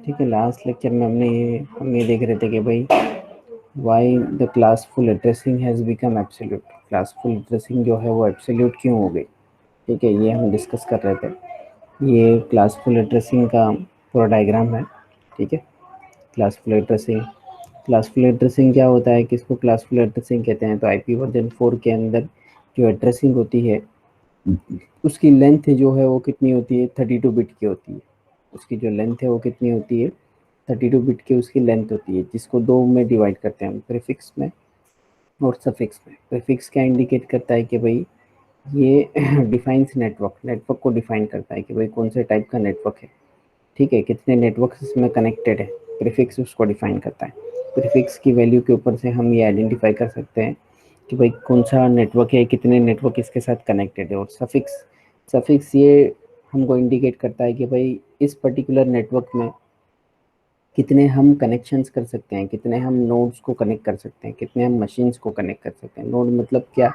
ठीक है, last lecture में हम ये देख रहे थे कि भाई why the classful addressing has become absolute. Classful addressing जो है वो एब्सोल्यूट क्यों हो गई, ठीक है, ये हम डिस्कस कर रहे थे। ये क्लासफुल एड्रेसिंग का पूरा डायग्राम है, ठीक है। क्लासफुल एड्रेसिंग क्या होता है, किसको क्लासफुल एड्रेसिंग कहते हैं? तो आईपी वर्जन 4 के अंदर जो एड्रेसिंग होती है उसकी लेंथ जो है वो कितनी होती है, 32 बिट की होती है। उसकी जो लेंथ है वो कितनी होती है, 32 बिट की उसकी लेंथ होती है, जिसको दो में डिवाइड करते हैं हम, प्रीफिक्स में और सफिक्स में। प्रीफिक्स क्या इंडिकेट करता है कि भाई ये डिफाइंस नेटवर्क को डिफाइन करता है कि भाई कौन से टाइप का नेटवर्क है, ठीक है, कितने नेटवर्क इसमें कनेक्टेड है, प्रीफिक्स उसको डिफाइन करता है। प्रीफिक्स की वैल्यू के ऊपर से हम ये आइडेंटिफाई कर सकते हैं कि भाई कौन सा नेटवर्क है, कितने नेटवर्क इसके साथ कनेक्टेड है। और सफिक्स सफिक्स ये हमको इंडिकेट करता है कि भाई इस पर्टिकुलर नेटवर्क में कितने हम कनेक्शंस कर सकते हैं, कितने हम नोड्स को कनेक्ट कर सकते हैं, कितने हम मशीन्स को कनेक्ट कर सकते हैं। नोड मतलब क्या,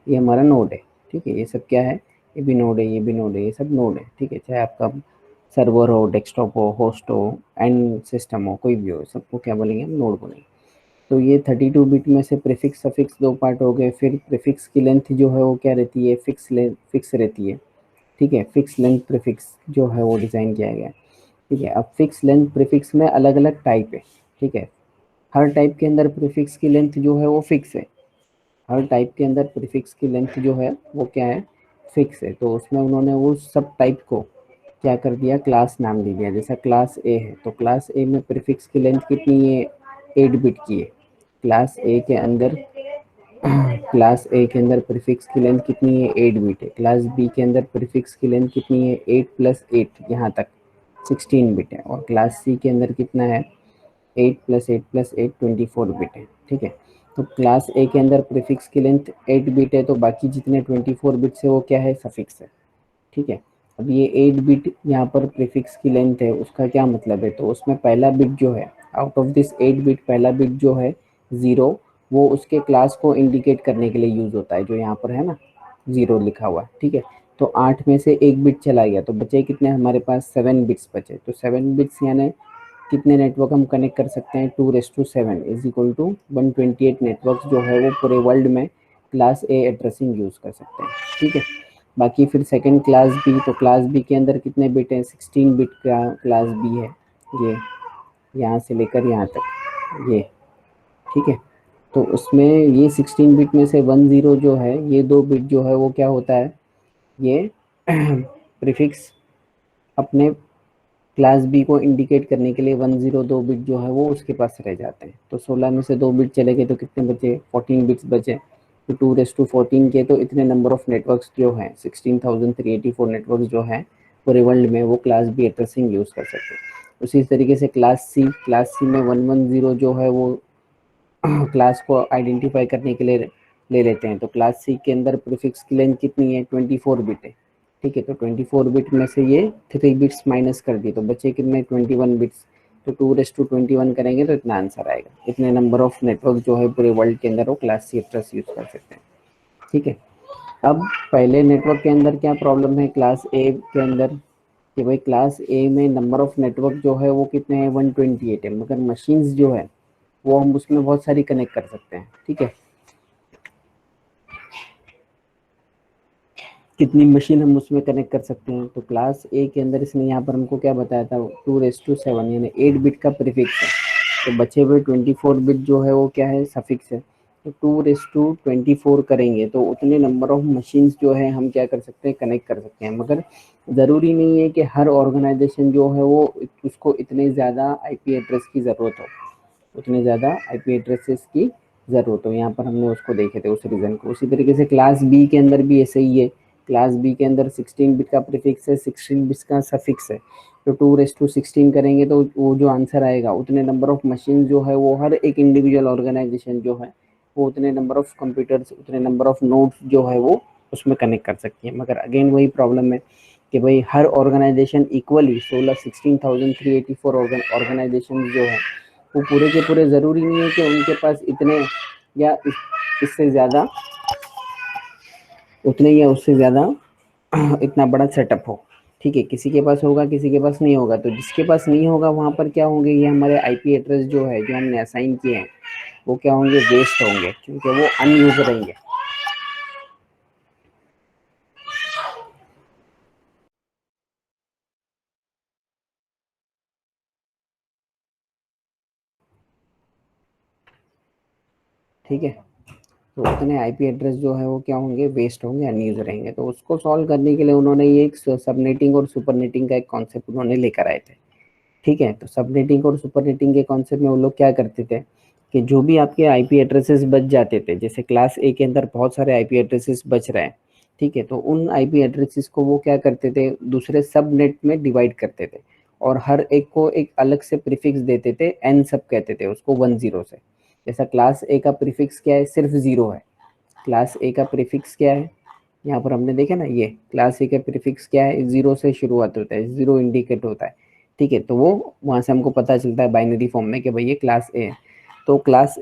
ये हमारा नोड है, ठीक है, ये सब क्या है, ये भी नोड है, ये भी नोड है, ये सब नोड है, ठीक है। चाहे आपका सर्वर हो, डेस्कटॉप हो, होस्ट हो, एंड सिस्टम हो, कोई भी हो, सबको क्या बोलेंगे हम, नोड बोलेंगे। तो ये 32 बिट में से प्रीफिक्स सफिक्स दो पार्ट हो गए। फिर प्रीफिक्स की लेंथ जो है वो क्या रहती है, फिक्स रहती है, ठीक है। फिक्स लेंथ प्रीफिक्स जो है वो डिज़ाइन किया गया है, ठीक है। अब फिक्स लेंथ प्रीफिक्स में अलग अलग टाइप है, ठीक है। हर टाइप के अंदर प्रीफिक्स की लेंथ जो है वो फिक्स है। हर टाइप के अंदर प्रीफिक्स की लेंथ जो है वो क्या है, फिक्स है। तो उसमें उन्होंने वो सब टाइप को क्या कर दिया, क्लास नाम दे दिया। जैसा क्लास ए है तो क्लास ए में प्रीफिक्स की लेंथ कितनी है, 8 बिट की है। क्लास ए के अंदर क्लास ए के अंदर प्रीफिक्स की लेंथ कितनी है, 8 बिट है। क्लास बी के अंदर प्रीफिक्स की लेंथ कितनी है, 8 प्लस 8 यहाँ तक 16 बिट है। और क्लास सी के अंदर कितना है, 8 प्लस 8 प्लस 8 24 बिट है, ठीक है। तो क्लास ए के अंदर प्रीफिक्स की लेंथ 8 बिट है, तो बाकी जितने 24 बिट्स है वो क्या है, सफिक्स है, ठीक है। अब ये 8 बिट यहाँ पर प्रीफिक्स की लेंथ है, उसका क्या मतलब है, तो उसमें पहला बिट जो है, आउट ऑफ दिस 8 बिट पहला बिट जो है 0, वो उसके क्लास को इंडिकेट करने के लिए यूज होता है, जो यहाँ पर है ना 0 लिखा हुआ है, ठीक है। तो 8 में से एक बिट चला गया तो बचे कितने हमारे पास, 7 बिट्स बचे। तो 7 बिट्स यानी कितने नेटवर्क हम कनेक्ट कर सकते हैं, 2⁻7 इज इक्वल टू 128 नेटवर्क जो है वो पूरे वर्ल्ड में क्लास ए एड्रेसिंग यूज कर सकते हैं, ठीक है। बाकी फिर सेकंड क्लास बी, तो क्लास बी के अंदर कितने बिट हैं, 16 बिट का क्लास बी है, ये यहाँ से लेकर यहाँ तक ये, ठीक है। तो उसमें ये 16 बिट में से 10 जो है, ये 2 बिट जो है वो क्या होता है, ये प्रीफिक्स अपने क्लास बी को इंडिकेट करने के लिए 102 बिट जो है वो उसके पास रह जाते हैं। तो 16 में से 2 बिट चले गए तो कितने बचे, 14 बिट्स बचे। तो 2⁻14 के तो इतने नंबर ऑफ नेटवर्क्स जो हैं, 16,384 नेटवर्क जो हैं पूरे वर्ल्ड में, वो क्लास बी एड्रेसिंग यूज़ कर सकते हैं। उसी तरीके से क्लास सी में 110 जो है वो क्लास को आइडेंटिफाई करने के लिए ले लेते हैं। तो क्लास सी के अंदर प्रीफिक्स की लेंथ कितनी है, 24 बिट है, ठीक है। तो 24 बिट में से ये 3 बिट्स माइनस कर दी तो बचे कितने, 21 बिट्स। तो 2⁻21 करेंगे तो इतना आंसर आएगा। इतने नंबर ऑफ नेटवर्क जो है पूरे वर्ल्ड के अंदर वो क्लास सी एड्रेस यूज कर सकते हैं, ठीक है। अब पहले नेटवर्क के अंदर क्या प्रॉब्लम है, क्लास ए के अंदर, कि भाई क्लास ए में नंबर ऑफ नेटवर्क जो है वो कितने हैं, 128 है, मगर मशीन्स जो है वो हम उसमें बहुत सारी कनेक्ट कर सकते हैं, ठीक है। कितनी मशीन हम उसमें कनेक्ट कर सकते हैं, तो क्लास ए के अंदर इसने यहाँ पर हमको क्या बताया था, 2⁻7 यानी 8 बिट का प्रीफिक्स है। तो बचे हुए 24 बिट जो है वो क्या है, सफिक्स है। तो 2⁻24 करेंगे तो उतने नंबर ऑफ मशीन्स जो है हम क्या कर सकते हैं, कनेक्ट कर सकते हैं। मगर ज़रूरी नहीं है कि हर ऑर्गेनाइजेशन जो है वो उसको इतने ज़्यादा आईपी एड्रेस की ज़रूरत हो, उतने ज़्यादा आईपी एड्रेसेस की ज़रूरत हो। यहाँ पर हमने उसको देखे थे, उस रीज़न को। उसी तरीके से क्लास बी के अंदर भी ऐसे ही है। क्लास बी के अंदर 16 बिट का प्रीफिक्स है, 16 बिट्स का सफिक्स है। तो 2⁻16 करेंगे तो वो जो आंसर आएगा, उतने नंबर ऑफ मशीन जो है वो हर एक इंडिविजुअल ऑर्गेनाइजेशन जो है वो उतने नंबर ऑफ कंप्यूटर्स, उतने नंबर ऑफ नोड्स जो है वो उसमें कनेक्ट कर सकती है। मगर अगेन वही प्रॉब्लम है कि भाई हर ऑर्गेनाइजेशन इक्वली 16,384 ऑर्गेनाइजेशन जो है वो पूरे के पूरे ज़रूरी नहीं है कि उनके पास इतने या इससे ज़्यादा, उतने या उससे ज़्यादा इतना बड़ा सेटअप हो, ठीक है, किसी के पास होगा, किसी के पास नहीं होगा। तो जिसके पास नहीं होगा वहाँ पर क्या होंगे, ये हमारे आईपी एड्रेस जो है, जो हमने असाइन किए हैं, वो क्या होंगे, वेस्ट होंगे, क्योंकि वो अनयूज रहेंगे। ठीक है, तो उतने आईपी एड्रेस जो है वो क्या होंगे, वेस्ट होंगे, अनयूज रहेंगे। तो उसको सॉल्व करने के लिए उन्होंने ये एक सबनेटिंग और सुपरनेटिंग का एक कॉन्सेप्ट उन्होंने लेकर आए थे। ठीक है, तो सबनेटिंग और सुपरनेटिंग के कॉन्सेप्ट में वो लोग क्या करते थे कि जो भी आपके आईपी एड्रेसेस बच जाते थे, जैसे क्लास ए के अंदर बहुत सारे आईपी एड्रेसेस बच रहे हैं, ठीक है, तो उन आईपी एड्रेसेस को वो क्या करते थे, दूसरे सब नेट में डिवाइड करते थे, और हर एक को एक अलग से प्रीफिक्स देते थे, एन सब कहते थे उसको, 10 से। जैसा क्लास ए का प्रीफिक्स क्या है, सिर्फ 0 है। क्लास ए का प्रीफिक्स क्या है, यहाँ पर हमने देखा ना, ये क्लास ए का प्रीफिक्स क्या है, 0 से शुरुआत होता है, 0 इंडिकेट होता है। ठीक है, तो वो वहां से हमको पता चलता है बाइनरी फॉर्म में कि भाई ये क्लास ए है। तो क्लास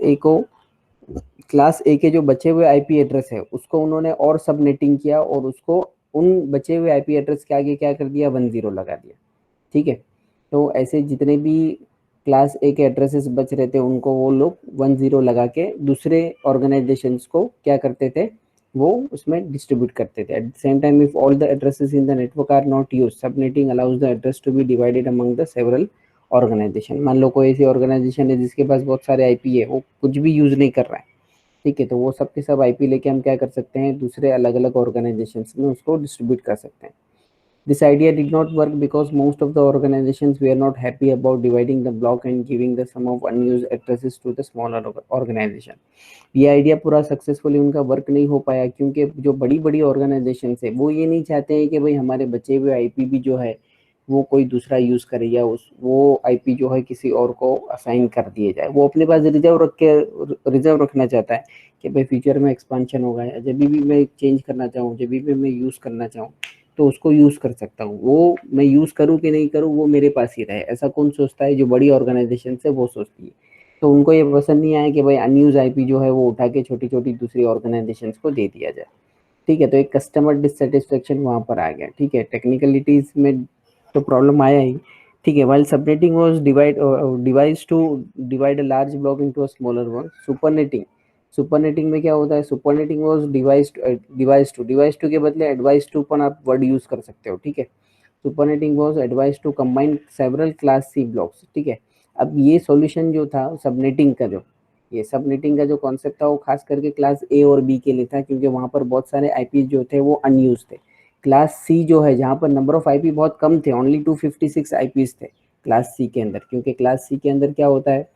ए के जो बचे हुए आईपी एड्रेस है उसको उन्होंने और सबनेटिंग किया, और उसको उन बचे हुए आईपी एड्रेस के आगे क्या कर दिया, 10 लगा दिया। ठीक है, तो ऐसे जितने भी क्लास ए के एड्रेसेस बच रहे थे उनको वो लोग 10 लगा के दूसरे ऑर्गेनाइजेशंस को क्या करते थे, वो उसमें डिस्ट्रीब्यूट करते थे। At the same time, if all the addresses in the network are not use, subnetting allows the address to be divided among the several organization. मान लो कोई ऐसी ऑर्गेनाइजेशन है जिसके पास बहुत सारे आईपी है, वो कुछ भी यूज नहीं कर रहा है, ठीक है, तो वो सब के सब आईपी लेके हम क्या कर सकते हैं, दूसरे अलग अलग ऑर्गेनाइजेशंस में उसको डिस्ट्रीब्यूट कर सकते हैं। This idea did not work because most of the organizations were not happy about dividing the block and giving the sum of unused addresses to the smaller organization. ये आइडिया पूरा successfully उनका work नहीं हो पाया, क्योंकि जो बड़ी बड़ी ऑर्गेनाइजेशन है वो ये नहीं चाहते हैं कि भाई हमारे बचे हुए आईपी भी जो है वो कोई दूसरा यूज करे, या उस वो आईपी जो है किसी और को असाइन कर दिए जाए। वो अपने पास रिजर्व रखना चाहता है कि भाई फ्यूचर में एक्सपांशन होगा, या जब भी मैं चेंज करना चाहूँ, जब भी मैं यूज करना चाहूँ, तो उसको यूज कर सकता हूँ। वो मैं यूज करूँ कि नहीं करूँ, वो मेरे पास ही रहे। ऐसा कौन सोचता है, जो बड़ी ऑर्गेनाइजेशन है वो सोचती है। तो उनको ये पसंद नहीं आया कि भाई अनयूज आईपी जो है वो उठा के छोटी छोटी दूसरी ऑर्गेनाइजेशन को दे दिया जाए। ठीक है, तो एक कस्टमर डिससेटिस्फेक्शन वहां पर आ गया। ठीक है, टेक्निकलिटीज में तो प्रॉब्लम आया ही। ठीक है, while subnetting was devise to divide a large block into a smaller one, supernetting में क्या होता है, सुपरनेटिंग वाज डिवाइस टू के बदले एडवाइस टू पर आप वर्ड यूज कर सकते हो। ठीक है, supernetting was advise to combine several class C blocks. ठीक है, अब ये सॉल्यूशन जो था सबनेटिंग का, जो ये सबनेटिंग का जो कॉन्सेप्ट था वो खास करके क्लास ए और बी के लिए था, क्योंकि वहां पर बहुत सारे आईपी जो थे वो अनयूज थे। क्लास सी जो है, जहां पर नंबर ऑफ आईपी बहुत कम थे, ओनली 256 आईपीज थे क्लास सी के अंदर, क्योंकि क्लास सी के अंदर क्या होता है,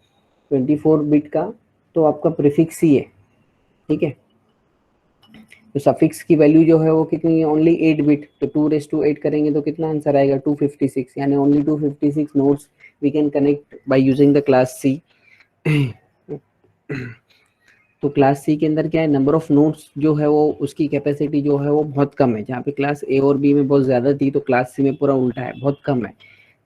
24 बिट का तो आपका प्रीफिक्स ही है। ठीक है, तो सफिक्स की वैल्यू जो है वो कितनी है, ओनली 8 बिट। तो 2 रेस टू 8 करेंगे तो कितना आंसर आएगा, 256, यानी only 256 nodes we can connect by using the class C. तो क्लास सी के अंदर क्या है, नंबर ऑफ नोड्स जो है वो, उसकी कैपेसिटी जो है वो बहुत कम है। जहाँ पे क्लास ए और बी में बहुत ज्यादा थी, तो क्लास सी में पूरा उल्टा है, बहुत कम है।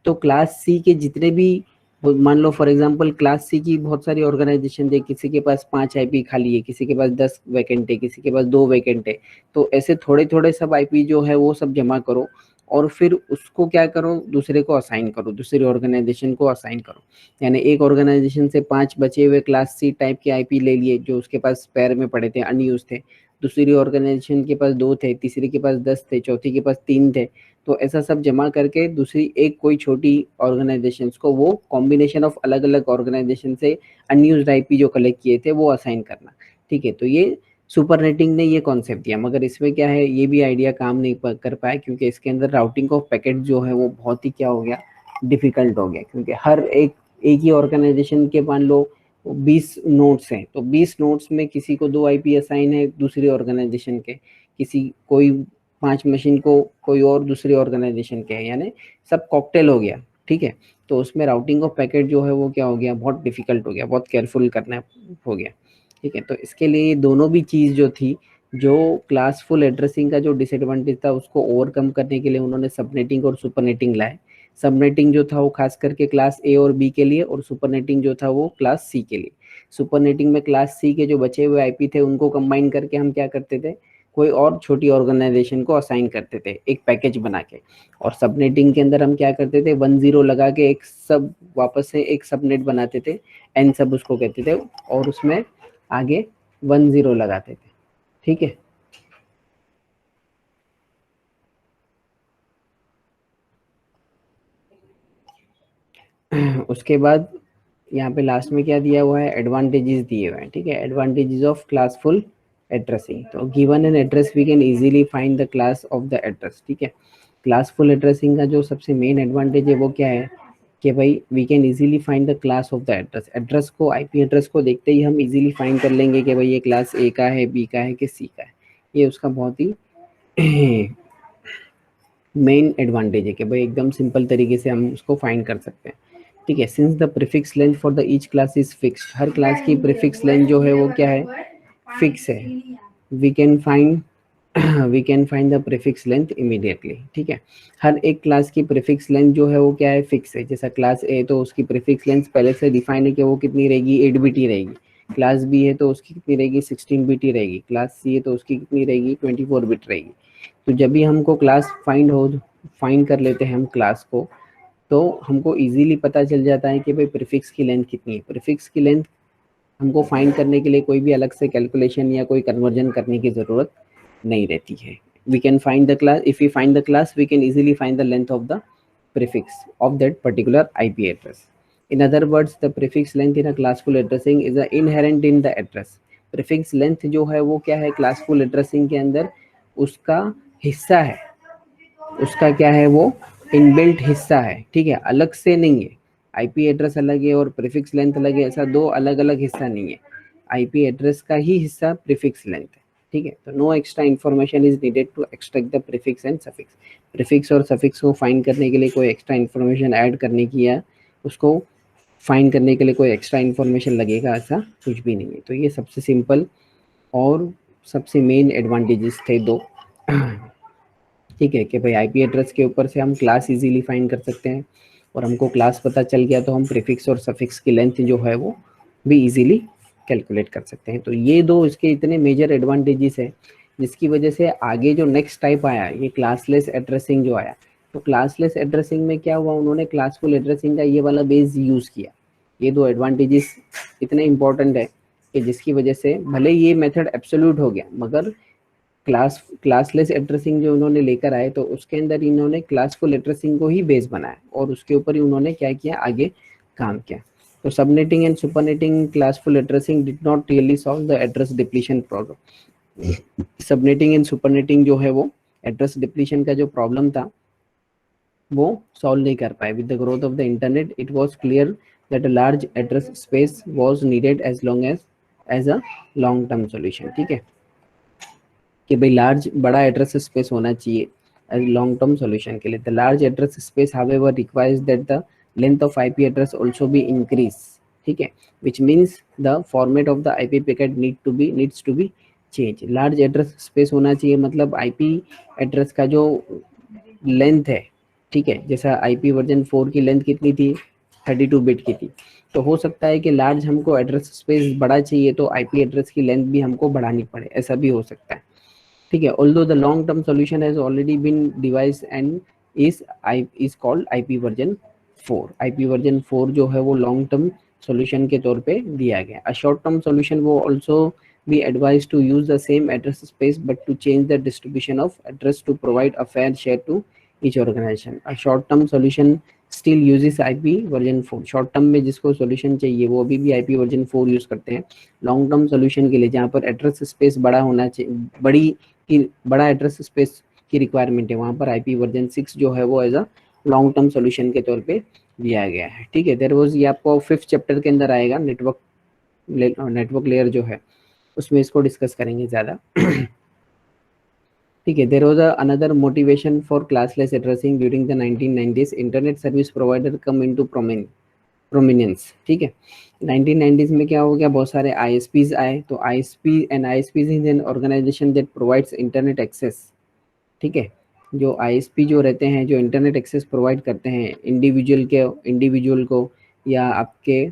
तो क्लास सी के जितने भी, मान लो फॉर एग्जांपल क्लास सी की बहुत सारी ऑर्गेनाइजेशन है, किसी के पास 5 आईपी खाली है, किसी के पास 10 वैकेंट है, किसी के पास 2 वैकेंट है। तो ऐसे थोड़े थोड़े सब आईपी जो है वो सब जमा करो, और फिर उसको क्या करो, दूसरे को असाइन करो, दूसरी ऑर्गेनाइजेशन को असाइन करो। यानी एक ऑर्गेनाइजेशन से 5 बचे हुए क्लास सी टाइप के आईपी ले लिए, जो उसके पास स्पेयर में पड़े थे, अनयूज थे। दूसरी ऑर्गेनाइजेशन के पास 2 थे, तीसरी के पास 10 थे, चौथी के पास 3 थे। तो ऐसा सब जमा करके दूसरी एक कोई छोटी ऑर्गेनाइजेशन को, वो कॉम्बिनेशन ऑफ अलग अलग ऑर्गेनाइजेशन से अनयूज्ड आईपी जो कलेक्ट किए थे वो असाइन करना। ठीक है, तो ये सुपर नेटिंग ने ये कॉन्सेप्ट दिया, मगर इसमें क्या है, ये भी आइडिया काम नहीं कर पाया, क्योंकि इसके अंदर राउटिंग ऑफ पैकेट जो है वो बहुत ही क्या हो गया, डिफिकल्ट हो गया। क्योंकि हर एक ही ऑर्गेनाइजेशन के मान लो 20 नोड्स हैं, तो 20 नोड्स में किसी को 2 आईपी असाइन है दूसरी ऑर्गेनाइजेशन के, किसी कोई 5 मशीन को कोई और दूसरी ऑर्गेनाइजेशन के है, यानी सब कॉकटेल हो गया। ठीक है, तो उसमें राउटिंग ऑफ पैकेट जो है वो क्या हो गया, बहुत डिफिकल्ट हो गया, बहुत केयरफुल करना हो गया। ठीक है, तो इसके लिए दोनों भी चीज़ जो थी, जो क्लासफुल एड्रेसिंग का जो डिसएडवांटेज था उसको ओवरकम करने के लिए उन्होंने सबनेटिंग और सुपरनेटिंग लाए। सबनेटिंग जो था वो खास करके क्लास ए और बी के लिए, और सुपरनेटिंग जो था वो क्लास सी के लिए। सुपरनेटिंग में क्लास सी के जो बचे हुए आईपी थे उनको कंबाइन करके हम क्या करते थे, कोई और छोटी ऑर्गेनाइजेशन को असाइन करते थे एक पैकेज बना के, और सबनेटिंग के अंदर हम क्या करते थे 10 लगा के एक सब वापस से एक सबनेट बनाते थे, एन सब उसको कहते थे, और उसमें आगे 10 लगाते थे। ठीक है, उसके बाद यहाँ पे लास्ट में क्या दिया हुआ है, एडवांटेजेस दिए हुए हैं। ठीक है, एडवांटेजेस ऑफ क्लासफुल एड्रेसिंग। तो given an address we can easily find the class of the address. ठीक है, क्लासफुल एड्रेसिंग का जो सबसे मेन एडवांटेज है वो क्या है कि भाई we can easily find the class of the address. Address को, आईपी एड्रेस को देखते ही हम इजीली फाइंड कर लेंगे कि भाई ये क्लास ए का है, बी का है कि सी का है। ये उसका बहुत ही मेन एडवांटेज है कि भाई एकदम सिंपल तरीके से हम उसको फाइंड कर सकते हैं। ठीक है, since the prefix length for the each class is fixed, हर क्लास की प्रीफिक्स लेंथ जो है वो क्या है, फिक्स है। We can find we can find the prefix length immediately. ठीक है, हर एक क्लास की प्रीफिक्स लेंथ जो है वो क्या है, फिक्स है। जैसा क्लास ए तो उसकी प्रीफिक्स लेंथ पहले से डिफाइन है कि वो कितनी रहेगी, 8 बीटी रहेगी। क्लास बी है तो उसकी कितनी रहेगी, 16 बीटी रहेगी। क्लास सी है तो उसकी कितनी रहेगी, 24 बिट रहेगी। तो जब भी हमको क्लास फाइंड कर लेते हैं हम क्लास को, तो हमको इजीली पता चल जाता है कि भाई प्रीफिक्स की लेंथ कितनी है। प्रीफिक्स की लेंथ हमको फाइंड करने के लिए कोई भी अलग से कैलकुलेशन या कोई कन्वर्जन करने की ज़रूरत नहीं रहती है। We can find the class, if we find the class we can easily find the length of the prefix of that particular IP address. In other words, the prefix length in a classful addressing is a inherent in the address. Prefix length जो है वो क्या है, classful addressing के अंदर उसका हिस्सा है, उसका क्या है, वो इनबिल्ट हिस्सा है। ठीक है, अलग से नहीं है। आईपी एड्रेस अलग है और प्रीफिक्स लेंथ अलग है, ऐसा दो अलग अलग हिस्सा नहीं है। आईपी एड्रेस का ही हिस्सा प्रीफिक्स लेंथ है। ठीक है, तो no extra information is needed to extract the prefix and suffix. Prefix और सफिक्स को फाइंड करने के लिए कोई एक्स्ट्रा इन्फॉर्मेशन ऐड करने की या उसको फाइंड करने के लिए कोई एक्स्ट्रा इन्फॉर्मेशन लगेगा, ऐसा कुछ भी नहीं है। तो ये सबसे सिंपल और सबसे मेन एडवांटेजेस थे दो। ठीक है, कि भाई आईपी एड्रेस के ऊपर से हम क्लास इजीली फाइंड कर सकते हैं, और हमको क्लास पता चल गया तो हम प्रीफिक्स और सफिक्स की लेंथ जो है वो भी इजीली कैलकुलेट कर सकते हैं। तो ये दो इसके इतने मेजर एडवांटेजेस है, जिसकी वजह से आगे जो नेक्स्ट टाइप आया, ये क्लासलेस एड्रेसिंग जो आया, तो क्लासलेस एड्रेसिंग में क्या हुआ, उन्होंने क्लासफुल एड्रेसिंग का ये वाला बेस यूज़ किया। ये दो एडवांटेजेस इतने इंपॉर्टेंट है कि जिसकी वजह से भले ये मेथड एब्सोल्यूट हो गया, मगर क्लासलेस एड्रेसिंग जो उन्होंने लेकर आए तो उसके अंदर इन्होंने क्लासफुल एड्रेसिंग को ही बेस बनाया, और उसके ऊपर ही उन्होंने क्या किया, आगे काम किया। तो subnetting and supernetting classful addressing did not really solve the address depletion problem. Subnetting and supernetting जो है वो एड्रेस डिप्लीशन का जो प्रॉब्लम था वो सॉल्व नहीं कर पाए। With the growth of the internet it was clear that a large address space was needed as a long term solution. ठीक है, कि भाई लार्ज बड़ा एड्रेस स्पेस होना चाहिए एज लॉन्ग टर्म सॉल्यूशन के लिए। The large address space however requires that the length of IP address also be increase. ठीक है, which means the format of the IP packet needs to be change. Large address space होना चाहिए, मतलब IP address का जो length है, ठीक है, जैसा आईपी वर्जन 4 की लेंथ कितनी थी, 32 बिट की थी। तो हो सकता है कि लार्ज हमको एड्रेस स्पेस बड़ा चाहिए तो आईपी एड्रेस की लेंथ भी हमको बढ़ानी पड़े, ऐसा भी हो सकता है। ठीक है, although the long term solution has already been devised and is called IP version 4। IP version 4 जो है वो long term solution के तौर पे दिया गया। A short term solution will also be advised to use the same address space but to change the distribution of address to provide a fair share to each organization। A short term solution still uses IP version 4। Short term में जिसको solution चाहिए वो अभी भी IP version 4 use करते हैं। Long term solution के लिए जहाँ पर एड्रेस स्पेस बड़ा होना चाहिए, बड़ा एड्रेस स्पेस की रिक्वायरमेंट है, वहाँ पर आईपी वर्जन 6 जो है वो as a long term solution के तौर पे दिया गया है। ठीक है, देयर वाज, ये आपको 5th चैप्टर के अंदर आएगा, नेटवर्क लेयर जो है उसमें इसको डिस्कस करेंगे ज़्यादा। ठीक है, there was another motivation for classless addressing during the 1990s। Internet service provider come into prominence. ठीक है, 1990s में क्या हो गया, बहुत सारे आईएसपीज आए। तो ISPs is an organization that provides internet access. ठीक है, जो आईएसपी जो रहते हैं, जो इंटरनेट एक्सेस प्रोवाइड करते हैं इंडिविजुअल को या आपके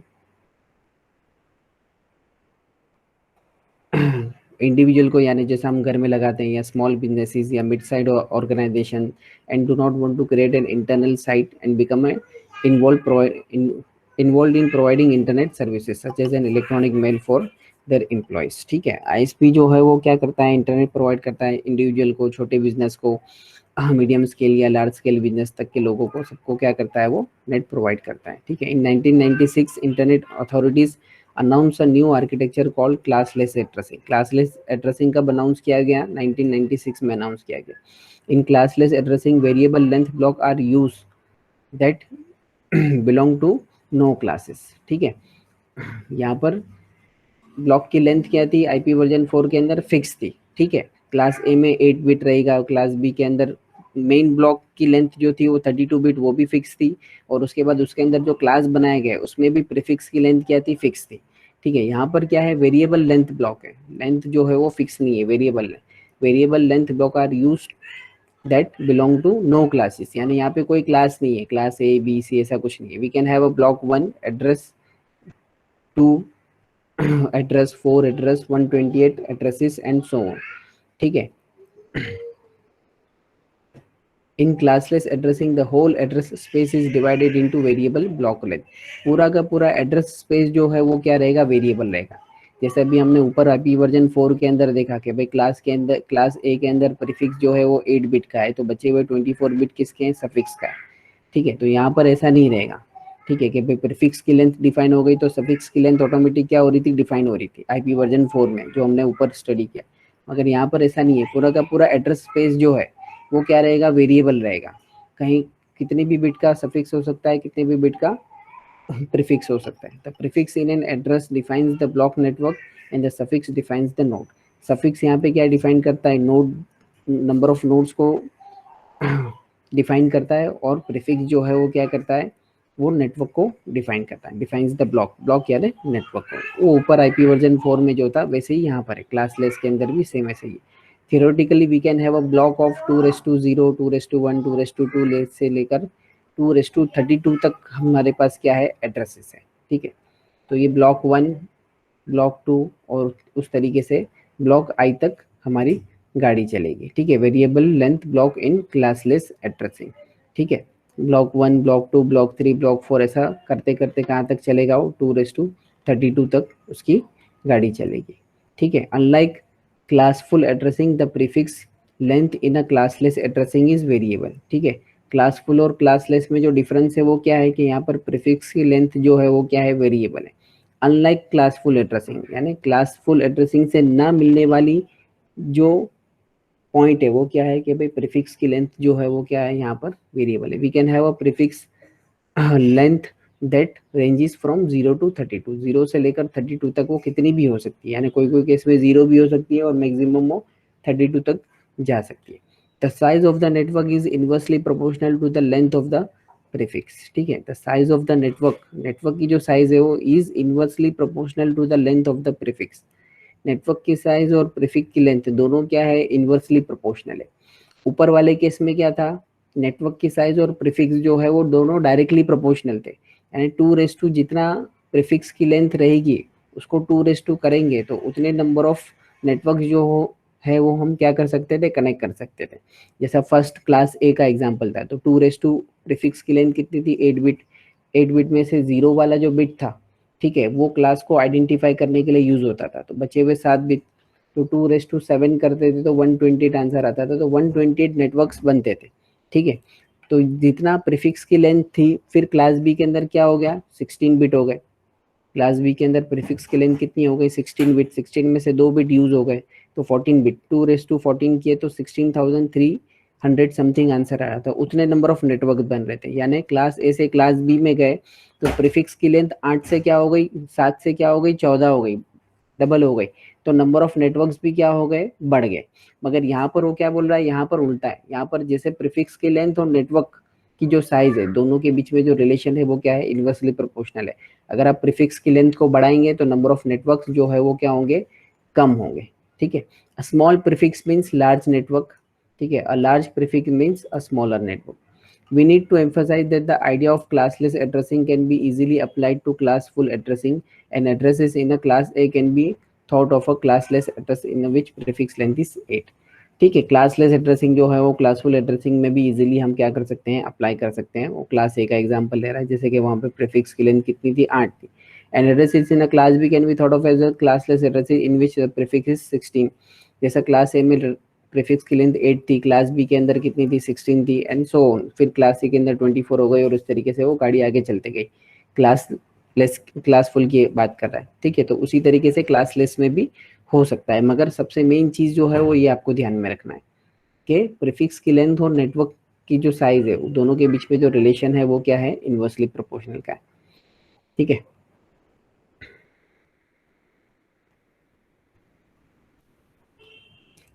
इंडिविजुअल को, यानी जैसे हम घर में लगाते हैं, या स्मॉल बिजनेसेस या mid size organization, and do not want to create an internal site and become a involved in providing internet services such as an electronic mail for their employees। ठीक है, आईएसपी जो है वो क्या करता है, internet provide करता है इंडिविजुअल को, छोटे बिजनेस को, मीडियम स्केल या लार्ज स्केल बिजनेस तक के लोगों को, सबको क्या करता है, वो नेट प्रोवाइड करता है। ठीक है, in 1996 internet authorities announce a new architecture called classless addressing. Classless addressing कब अनाउंस किया गया, 1996 में अनाउंस किया गया। In classless addressing variable length block are use that belong to no classes. ठीक है, यहाँ पर ब्लॉक की लेंथ क्या थी, आईपी वर्जन 4 के अंदर फिक्स थी। ठीक है, क्लास ए में 8 बिट रहेगा, क्लास बी के अंदर मेन ब्लॉक की लेंथ जो थी वो 32 बिट, वो भी फिक्स थी। और उसके बाद उसके अंदर जो क्लास बनाया गया उसमें भी प्रीफिक्स की लेंथ क्या थी, फिक्स थी। ठीक है, यहाँ पर क्या है, वेरिएबल लेंथ ब्लॉक है, लेंथ जो है वो फिक्स नहीं है, वेरिएबल है। Variable length block are use that belong to no classes, यानी यहाँ पे कोई क्लास नहीं है, क्लास ए बी सी ऐसा कुछ नहीं है। We can have a block 1 address, 2 address, 4 address, 128 addresses and so on. ठीक है, in classless addressing the whole address space is divided into variable block length. पूरा का पूरा एड्रेस स्पेस जो है वो क्या रहेगा, वेरिएबल रहेगा। जैसे अभी हमने ऊपर आईपी वर्जन 4 के अंदर देखा कि भाई क्लास के अंदर, क्लास ए के अंदर प्रीफिक्स जो है वो 8 बिट का है, तो बचे हुए 24 बिट किसके हैं, सफिक्स का है। ठीक है, तो यहाँ पर ऐसा नहीं रहेगा। ठीक है, कि भाई प्रीफिक्स की लेंथ डिफाइन हो गई तो सफिक्स की लेंथ ऑटोमेटिक क्या हो रही थी, डिफाइन हो रही थी आईपी वर्जन 4 में, जो हमने ऊपर स्टडी किया। मगर यहाँ पर ऐसा नहीं है, पूरा का पूरा एड्रेस स्पेस जो है वो क्या रहेगा, वेरिएबल रहेगा। कहीं कितने भी बिट का सफिक्स हो सकता है, कितने भी बिट का प्रीफिक्स हो सकता है। The prefix in an address defines the block network and the suffix defines the node. Suffix यहाँ पे क्या डिफाइन करता है, नोड, नंबर ऑफ नोड्स को डिफाइन करता है, और प्रीफिक्स जो है वो क्या करता है, वो नेटवर्क को डिफाइन करता है, डिफाइंस द ब्लॉक, ब्लॉक यानी नेटवर्क को। वो ऊपर आईपी वर्जन 4 में जो था वैसे ही यहाँ पर है, क्लासलेस के अंदर भी सेम ऐसे ही। Theoretically we can have a block of 2:0, 2:1, 2:2 से लेकर 2:32 तक हमारे पास क्या है, एड्रेसेस है। ठीक है, तो ये ब्लॉक 1, ब्लॉक 2 और उस तरीके से ब्लॉक आई तक हमारी गाड़ी चलेगी। ठीक है, variable length block in classless addressing. ठीक है, ब्लॉक 1, ब्लॉक 2, ब्लॉक 3, ब्लॉक 4 ऐसा करते करते कहाँ तक चलेगा, वो 2:32 तक उसकी गाड़ी चलेगी। ठीक है, unlike classful addressing the prefix length in a classless addressing is variable. ठीक है, क्लासफुल और क्लासलेस में जो डिफरेंस है वो क्या है, कि यहाँ पर प्रीफिक्स की लेंथ जो है वो क्या है, वेरिएबल है। अनलाइक क्लासफुल एड्रेसिंग, यानी क्लासफुल एड्रेसिंग से ना मिलने वाली जो पॉइंट है वो क्या है, कि भाई प्रीफिक्स की लेंथ जो है वो क्या है, यहाँ पर वेरिएबल है। We can have a prefix length that ranges from 0 to 32, 0 से लेकर 32 तक वो कितनी भी हो सकती है, यानी कोई कोई केस में 0 भी हो सकती है और मैक्सिमम वो 32 तक जा सकती है। The size of the network is inversely proportional to the length of the prefix. ठीक है, the size of the network, network की जो साइज है वो is inversely proportional to the length of the prefix. Network की size और prefix की length दोनों क्या है, इनवर्सली प्रोपोर्शनल है। ऊपर वाले केस में क्या था, नेटवर्क की साइज और प्रीफिक्स जो है वो दोनों डायरेक्टली प्रोपोर्शनल थे, यानी 2:, जितना प्रीफिक्स की लेंथ रहेगी उसको 2:, करेंगे तो उतने नंबर ऑफ नेटवर्क जो है वो हम क्या कर सकते थे, कनेक्ट कर सकते थे। जैसा फर्स्ट क्लास ए का एग्जांपल था, तो 2:, प्रीफिक्स की लेंथ कितनी थी, 8 बिट। 8 बिट में से 0 वाला जो बिट था, ठीक है, वो क्लास को आइडेंटिफाई करने के लिए यूज होता था, तो बचे हुए 7 बिट, तो 2:7 करते थे तो 128 आंसर आता था, तो 128 नेटवर्क्स बनते थे। ठीक है, तो जितना प्रीफिक्स की लेंथ थी, फिर क्लास बी के अंदर क्या हो गया, 16 बिट हो गए। क्लास बी के अंदर प्रीफिक्स की लेंथ कितनी हो गई, 16 बिट। 16 में से 2 बिट यूज हो गए तो 14 बिट। 2:14 किए तो 16,300 समथिंग आंसर आ रहा था। उतने नंबर ऑफ नेटवर्क बन रहे थे, यानी क्लास ए से क्लास बी में गए तो प्रीफिक्स की लेंथ 8 से क्या हो गई, 7 से क्या हो गई, 14 हो गई, डबल हो गई। तो नंबर ऑफ नेटवर्क्स भी क्या हो गए, बढ़ गए। मगर यहाँ पर वो क्या बोल रहा है, यहाँ पर उल्टा है। यहाँ पर जैसे प्रीफिक्स की लेंथ और नेटवर्क की जो साइज है, दोनों के बीच में जो रिलेशन है वो क्या है, इनवर्सली प्रोपोर्शनल है। अगर आप प्रीफिक्स की लेंथ को बढ़ाएंगे तो नंबर ऑफ नेटवर्क जो है वो क्या होंगे, कम होंगे। ठीक है, small prefix means large network. ठीक है, a large prefix means a smaller network. We need to emphasize that the idea of classless addressing can be easily applied to classful addressing, and addresses in a class A can be thought of a classless address in which prefix length is 8। ठीक है, classless addressing जो है वो classful addressing में भी easily हम क्या कर सकते हैं, अप्लाई कर सकते हैं। वो क्लास ए का एग्जांपल ले रहा है, जैसे कि वहाँ पे प्रीफिक्स की लेंथ कितनी थी, 8 थी। And address is in a class B can be thought of as a classless address in which the prefix is 16। जैसा क्लास ए में प्रीफिक्स की लेंथ 8 थी, क्लास बी के अंदर कितनी थी, 16 थी, एंड सो ऑन। फिर क्लास सी के अंदर 24 हो गई, और उस तरीके से वो गाड़ी आगे चलते गई। क्लास लेस क्लासफुल की बात कर रहा है, ठीक है। तो उसी तरीके से क्लासलेस में भी हो सकता है, मगर सबसे मेन चीज जो है वो ये आपको ध्यान में रखना है कि प्रीफिक्स की लेंथ और नेटवर्क की जो साइज है, दोनों के बीच में जो रिलेशन है वो क्या है, इनवर्सली प्रोपोर्शनल का है, ठीक है।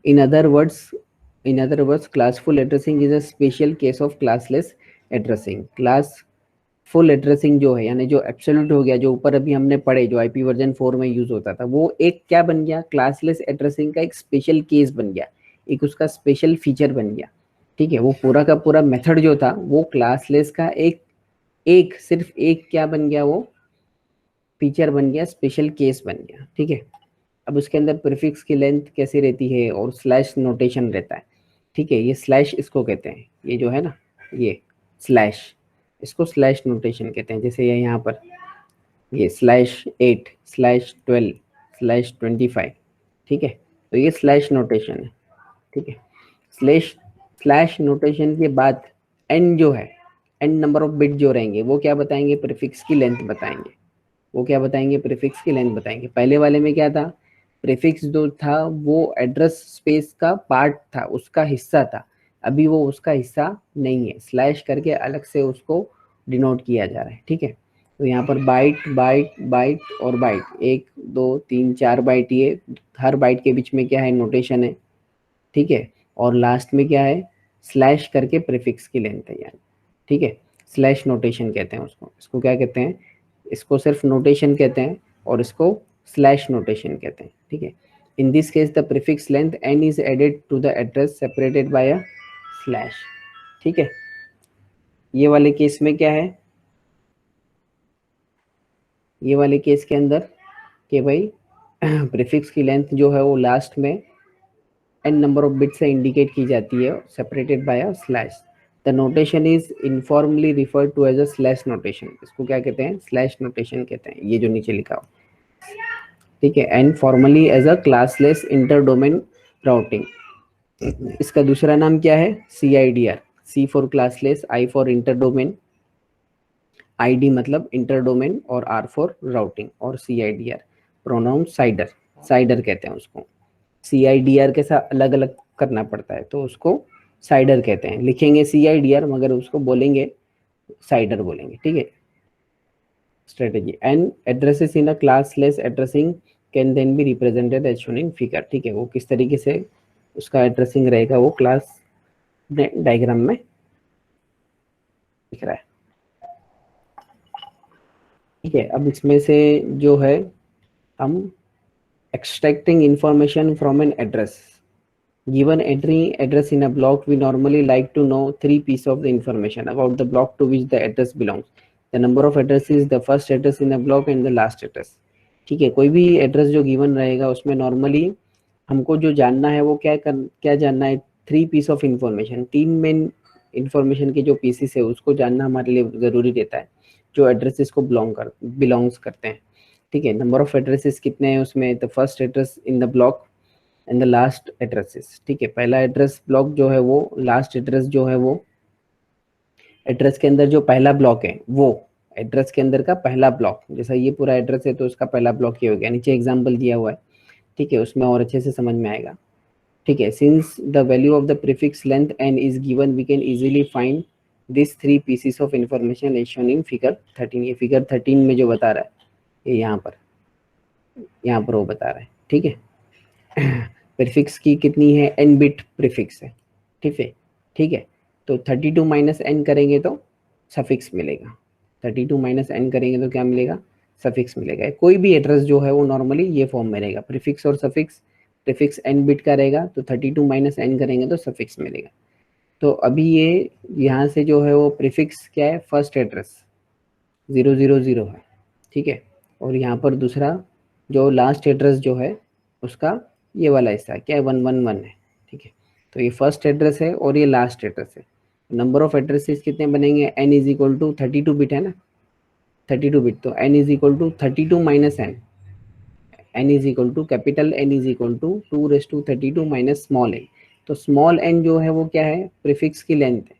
In other words, classful addressing is a special case of classless addressing. Class full addressing जो है, यानी जो एब्सोल्यूट हो गया, जो ऊपर अभी हमने पढ़े, जो आईपी वर्जन 4 में यूज होता था, वो एक क्या बन गया, क्लासलेस एड्रेसिंग का एक स्पेशल केस बन गया, एक उसका स्पेशल फीचर बन गया, ठीक है। वो पूरा का पूरा मेथड जो था वो क्लासलेस का एक एक सिर्फ एक क्या बन गया, वो फीचर बन गया, स्पेशल केस बन गया, ठीक है। अब उसके अंदर प्रीफिक्स की लेंथ कैसी रहती है, और स्लैश नोटेशन रहता है, ठीक है। ये स्लैश इसको कहते हैं, ये जो है ना, ये स्लैश, इसको स्लैश नोटेशन कहते हैं। जैसे ये यहाँ पर ये /8 /12 /25, ठीक है। तो ये स्लैश नोटेशन है, ठीक है। स्लैश स्लैश नोटेशन के बाद एन जो है, एन नंबर ऑफ बिट जो रहेंगे, वो क्या बताएंगे, प्रीफिक्स की लेंथ बताएंगे। वो क्या बताएंगे, प्रीफिक्स की लेंथ बताएंगे। पहले वाले में क्या था, प्रीफिक्स जो था वो एड्रेस स्पेस का पार्ट था, उसका हिस्सा था। अभी वो उसका हिस्सा नहीं है, स्लैश करके अलग से उसको डिनोट किया जा रहा है, ठीक है। तो यहाँ पर बाइट बाइट बाइट और बाइट, 1 2 3 4 बाइट, ये हर बाइट के बीच में क्या है, नोटेशन है, ठीक है। और लास्ट में क्या है, स्लैश करके प्रीफिक्स की लेंथ है, यानी, ठीक है। स्लैश नोटेशन कहते हैं उसको, इसको क्या कहते हैं, इसको सिर्फ नोटेशन कहते हैं, और इसको स्लैश नोटेशन कहते हैं, ठीक है। In this case the prefix length n is added to the address separated by a slash, ठीक है। ये वाले केस में क्या है, ये वाले केस के अंदर कि भाई प्रीफिक्स की लेंथ जो है वो लास्ट में n नंबर ऑफ बिट से इंडिकेट की जाती है, separated by a slash. The notation is informally referred to as a slash notation. इसको क्या कहते हैं, स्लैश नोटेशन कहते हैं, ये जो नीचे लिखा हो, ठीक है। And formally as a classless inter domain routing. इसका दूसरा नाम क्या है, CIDR। C for classless, I for inter domain, ID मतलब इंटर डोमेन, और R फॉर राउटिंग, और CIDR प्रोनाउन साइडर, साइडर कहते हैं उसको। CIDR के साथ अलग अलग करना पड़ता है, तो उसको साइडर कहते हैं। लिखेंगे CIDR मगर उसको बोलेंगे साइडर बोलेंगे, ठीक है। Strategy and addresses in a classless addressing can then be represented as shown in figure, ठीक है। वो किस तरीके से उसका एड्रेसिंग रहेगा वो क्लास डायग्राम में दिख रहा है, ठीक है। अब इसमें से जो है हम extracting information from an address. Given any address in a block, we normally like to know 3 pieces of the information about the block to which the address belongs. The number of addresses, the first address in the block and the last address. ठीक है, कोई भी address जो given रहेगा उसमें normally हमको जो जानना है वो क्या जानना है, 3 piece of information, 3 main information के जो पीसेस है उसको जानना हमारे लिए ज़रूरी रहता है, जो एड्रेसेस को बिलोंग्स करते हैं, ठीक है। नंबर ऑफ एड्रेसेस कितने हैं उसमें, the first address in the block and the last addresses, ठीक है। पहला एड्रेस ब्लॉक जो है वो, लास्ट एड्रेस जो है वो, एड्रेस के अंदर जो पहला ब्लॉक है वो एड्रेस के अंदर का पहला ब्लॉक, जैसा ये पूरा एड्रेस है तो उसका पहला ब्लॉक ये हो गया। नीचे एग्जांपल दिया हुआ है, ठीक है, उसमें और अच्छे से समझ में आएगा, ठीक है। Since the value of the prefix length n is given, we can easily find this 3 pieces of information as shown in figure 13। ये फिगर 13 में जो बता रहा है, ये यहाँ पर वो बता रहा है, ठीक है। प्रीफिक्स की कितनी है, n बिट प्रीफिक्स है, ठीक है, ठीक है। तो 32 माइनस n करेंगे तो सफिक्स मिलेगा, 32 माइनस n करेंगे तो क्या मिलेगा, सफिक्स मिलेगा। कोई भी एड्रेस जो है वो नॉर्मली ये फॉर्म में रहेगा, प्रीफिक्स और सफिक्स। प्रीफिक्स n बिट का रहेगा तो 32 माइनस n करेंगे तो सफिक्स मिलेगा। तो अभी ये यहाँ से जो है वो प्रीफिक्स क्या है, फर्स्ट एड्रेस 000 है, ठीक है। और यहाँ पर दूसरा जो लास्ट एड्रेस जो है उसका ये वाला हिस्सा क्या है 111 है, ठीक है। तो ये फर्स्ट एड्रेस है और ये लास्ट एड्रेस है। नंबर ऑफ एड्रेसेस कितने बनेंगे, n is equal to 32 bit है ना, 32 बिट, तो n is equal to 32 minus n, n is equal to capital N is equal to 2 raise to 32 minus small n। तो small n जो है वो क्या है, प्रीफिक्स की लेंथ है,